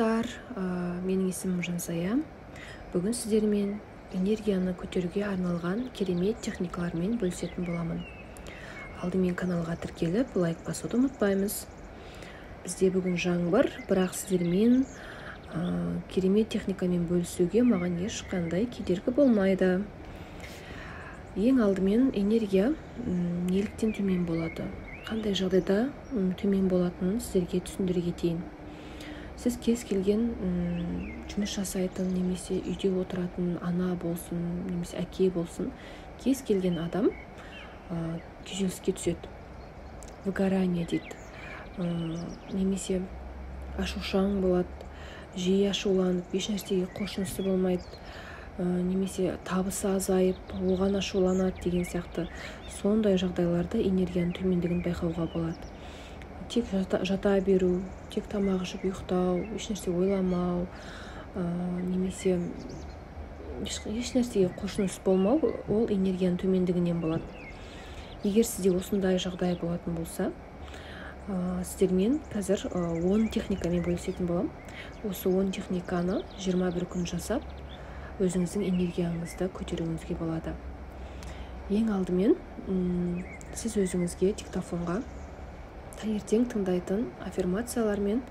достар, менің есімім Жансая. Бүгін сіздермен энергияны көтеруге арналған керемет техникалармен бөлісетін боламын. Алдымен каналға тіркеліп, лайк басуды ұмытпаймыз. Бізде бүгін жаңбыр, бірақ сіздермен керемет техникамен бөлісуге маған ешқандай кедергі болмайды. Ең алдымен энергия неліктен төмен болады? Қандай жағдайда төмен болатынын сіздерге түсіндіре кетейін. Сіз кез келген жұмыс жасайтын, немесе үйде отыратын ана болсын, немесе әке болсын, кез келген адам күйзеліске түседі. Выгорание дейді. Немесе ашушаң болады, жиі ашуланып, еш нәрсеге құлшынысы болмайды, немесе табысы азайып, оған ашуланады деген сияқты. Сондай жағдайларда энергияның төмендігін байқауға болады. Тек жата беру, тек тамақ ішіп ұйықтау, еш нәрсе ойламау, немесе еш нәрсеге құлшыныс болмау, ол энергияның төмендігінен болады. Егер сізде осындай жағдай болатын болса, сіздермен қазір 10 техникамен бөлісетін болам. Осы 10 техниканы 21 күн жасап, өзіңіздің энергияңызды көтеруіңізге болады. Ең алдымен, сіз өзіңізге диктофонға таңертең тыңдайтын аффирмациялар мен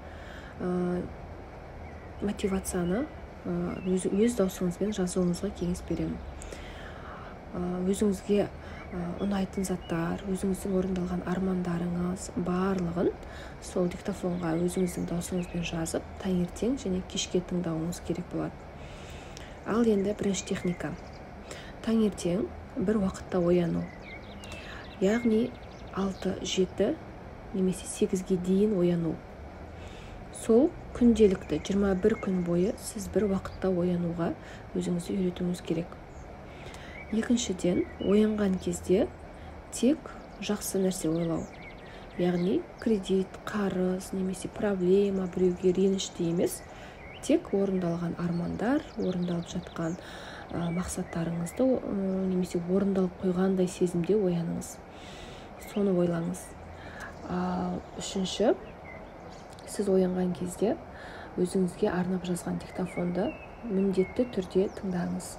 мотивацияны өз даусыңызбен жазуыңызға кеңес беремін. Өзіңізге ұнайтын заттар, өзіңіздің орындалған армандарыңыз барлығын сол диктофонға өзіңіздің даусыңызбен жазып, таңертең және кешке тыңдауыңыз керек болады. Ал енді бірінші техника. Таңертең бір уақытта ояну. Яғни 6-7 немесе 8-ге дейін ояну. Сол күнделікті 21 күн бойы сіз бір уақытта оянуға өзіңізді үйретуіңіз керек. Екіншіден, оянған кезде тек жақсы нәрсе ойлау. Яғни кредит, қарыз, немесе проблема, біреуге ренішті емес, тек орындалған армандар, орындалып жатқан мақсаттарыңызды, немесе орындалып қойғандай сезімде ояныңыз. Соны ойлаңыз. Үшінші, сіз оянған кезде өзіңізге арнап жазған диктофонды міндетті түрде тыңдаңыз.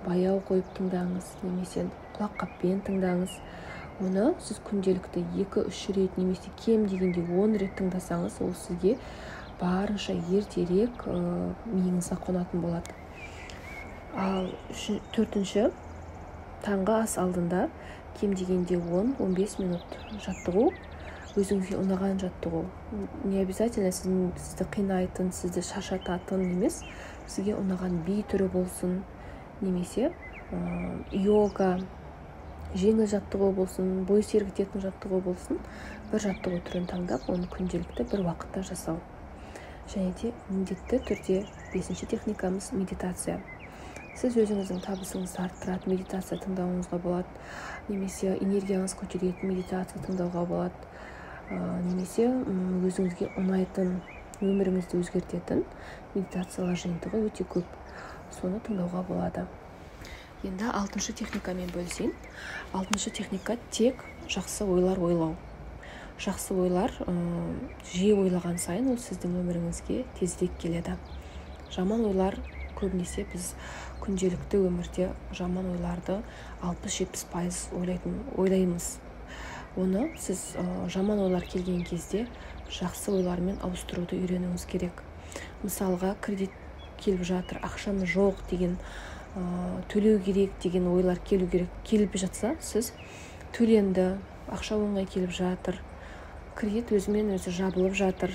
Баяу қойып тыңдаңыз, немесе құлаққаппен тыңдаңыз. Оны сіз күнделікті 2-3 рет, немесе кем дегенде 10 рет тыңдасаңыз, ол сізге барынша ертерек миыңызға қонатын болады. Ал төртінші, таңғы ас алдында кем дегенде 10-15 минут жаттығу, өзіңізге ұнаған жаттығу. Не обязательно сізді қинайтын, сізді шаршататын емес, сізге ұнаған би түрі болсын, немесе йога, жеңіл жаттығу болсын, бой сергітетін жаттығу болсын, бір жаттығу түрін таңдап, оны күнделікті бір уақытта жасау. Және де міндетті түрде 5-ші техникамыз медитация. Сіз өзіңіздің табысыңызды арттыратын медитация тыңдауыңызға болады, немесе энергияңыз көтеретін медитация тыңдауға болады, немесе өзіңізге ұнайтын, өміріңізді өзгертетін медитациялар жиынтығы өте көп. Соны тыңдауға болады. Енді 6-шы техникамен бөлісейін. 6-шы техника тек жақсы ойлар ойлау. Жақсы ойлар жиі ойлаған сайын ол сіздің өміріңізге тезірек келеді. Жаман ойлар көбінесе біз күнделікті өмірде жаман ойларды 60-70% ойлаймыз. Оны сіз жаман ойлар келген кезде жақсы ойлармен ауыстыруды үйренуіңіз керек. Мысалға, кредит келіп жатыр, ақшам жоқ деген, төлеу керек деген ойлар келіп жатса, сіз төленді, ақша оңай келіп жатыр, кредит өзімен өзі жабылып жатыр,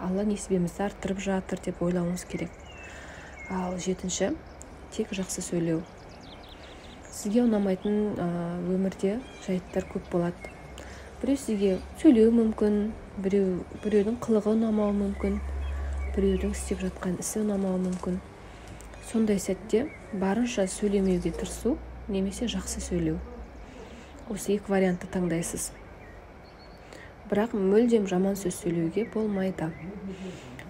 Алла несібемізді арттырып жатыр деп ойлауыңыз керек. Ал 7-ші, тек жақсы сөйлеу. Сізге ұнамайтын өмірде жайттар көп болады. Біреу сізге сөйлеу мүмкін, біреудің қылығы ұнамауы мүмкін, біреудің істеп жатқан ісі ұнамауы мүмкін. Сондай сәтте барынша сөйлемеуге тырысу, немесе жақсы сөйлеу. Осы екі вариантты таңдайсыз. Бірақ мүлдем жаман сөз сөйлеуге болмайды.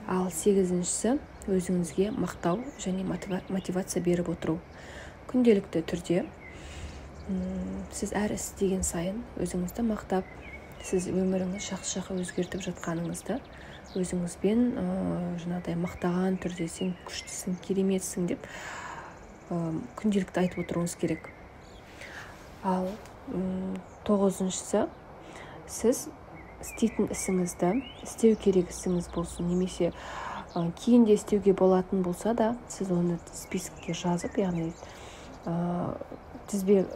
Ал 8-шісі өзіңізге мақтау және мотивация беріп отыру. Күнделікті түрде сіз әр істеген сайын өзіңізді мақтап, сіз өміріңіз жақсы жаққа өзгертіп жатқаныңызды өзіңізбен жаңағыдай мақтаған түрде сен күштісің, кереметсің деп күнделікті айтып отыруыңыз керек. Ал 9-шысы, сіз істейтін ісіңізді, істеу керек ісіңіз болсын, немесе кейінде істеуге болатын болса да, сіз оны спискке жазып, яғни тізбе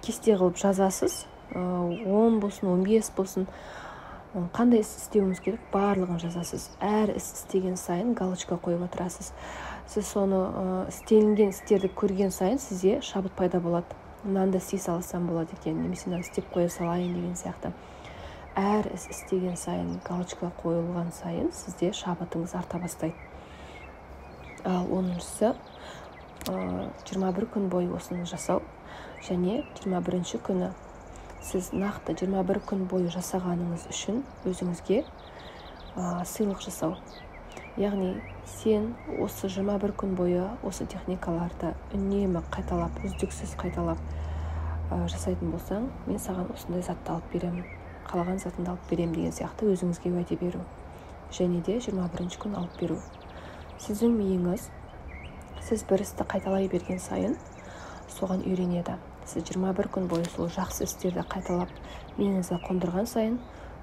кесте қылып жазасыз. 10 болсын, 15 болсын, қандай іс істеуіңіз керек, барлығын жазасыз. Әр іс істеген сайын галочка қойып отырасыз. Сіз соны істелінген істерді көрген сайын сізде шабыт пайда болады. Мынаны істей салсам болады екен, немесе мынаны істеп қоя салайын деген сияқты. Әр іс істеген сайын, галочка қойылған сайын сізде шабытыңыз арта бастайды. Ал 10-шысы 21 күн бойы осыны жасау, және 21-ші күні сіз нақты 21 күн бойы жасағаныңыз үшін өзіңізге сыйлық жасау. Яғни сен осы 21 күн бойы осы техникаларды үнемі қайталап, үздіксіз қайталап жасайтын болсаң, мен саған осындай затты алып беремін, қалаған затыңды алып беремін деген сияқты өзіңізге уәде беру. Және де 21-ші күн алып беру. Сіздің миыңыз, сіз бір істі қайталай берген сайын соған үйренеді. Сіз 21 күн бойы сол жақсы істерді қайталап миыңызға қондырған сайын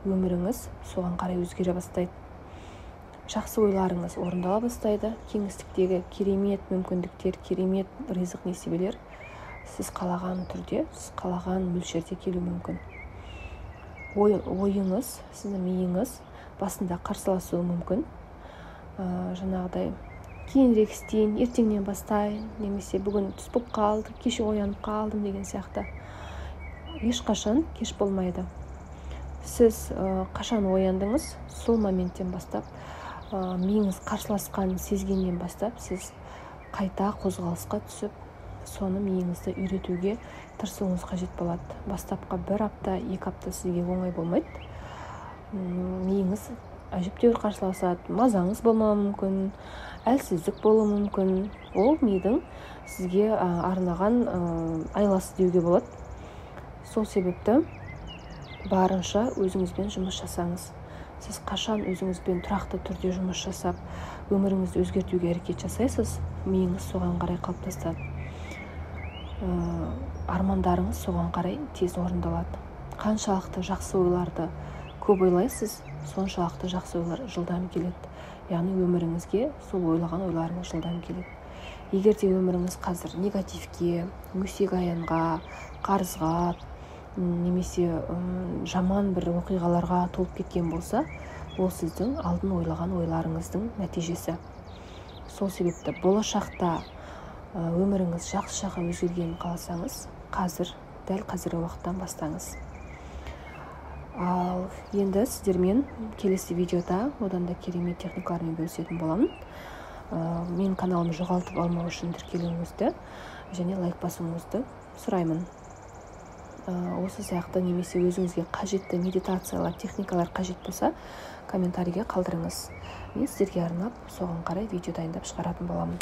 өміріңіз соған қарай өзгере бастайды. Жақсы ойларыңыз орындала бастайды. Кеңістіктегі керемет мүмкіндіктер, керемет ризық несібелер сіз қалаған түрде, сіз қалаған мөлшерде келу мүмкін. Ойыңыз, сіздің миыңыз басында қарсыласуы мүмкін. Жаңағыдай кейінірек істейін, ертеңнен бастайын, немесе бүгін түс болып қалды, кеше оянып қалдым деген сияқты. Ешқашан кеш болмайды. Сіз қашан ояндыңыз, сол моменттен бастап, миыңыз қарсыласқанын сезгеннен бастап, сіз қайта қозғалысқа түсіп, соны миыңызды үйретуге тырысуыңыз қажет болады. Бастапқы 1 апта, 2 апта сізге оңай болмайды. Миыңыз әжептәуір қарсыласады, мазаңыз болмауы мүмкін, әлсіздік болуы мүмкін. Ол мидың сізге арнаған айласы деуге болады. Сол себепті барынша өзіңізбен жұмыс жасаңыз. Сіз қашан өзіңізбен тұрақты түрде жұмыс жасап, өміріңізді өзгертуге әрекет жасайсыз, миыңыз соған қарай қалыптасады. Армандарыңыз соған қарай тез орындалады. Қаншалықты жақсы ойларды көп ойлайсыз, соншалықты жақсы ойлар жылдам келеді. Яғни өміріңізге сол ойлаған ойларыңыз жылдам келеді. Егер де өміріңіз қазір негативке, өсек аянға, қарызға, немесе жаман бір оқиғаларға толып кеткен болса, ол сіздің алдын ойлаған ойларыңыздың нәтижесі. Сол себепті болашақта өміріңіз жақсы жаққа өзгергенін қаласаңыз, дәл қазіргі уақыттан бастаңыз. Ал енді сіздермен келесі видеода одан да керемет техникалармен бөлісетін боламын. Мен каналымды жоғалтып алмау үшін тіркелуіңізді және лайк басуыңызды сұраймын. Осы сияқты немесе өзіңізге қажетті медитациялар, техникалар қажет болса, комментарийге қалдырыңыз. Мен сіздерге арнап соған қарай видео дайындап шығаратын боламын.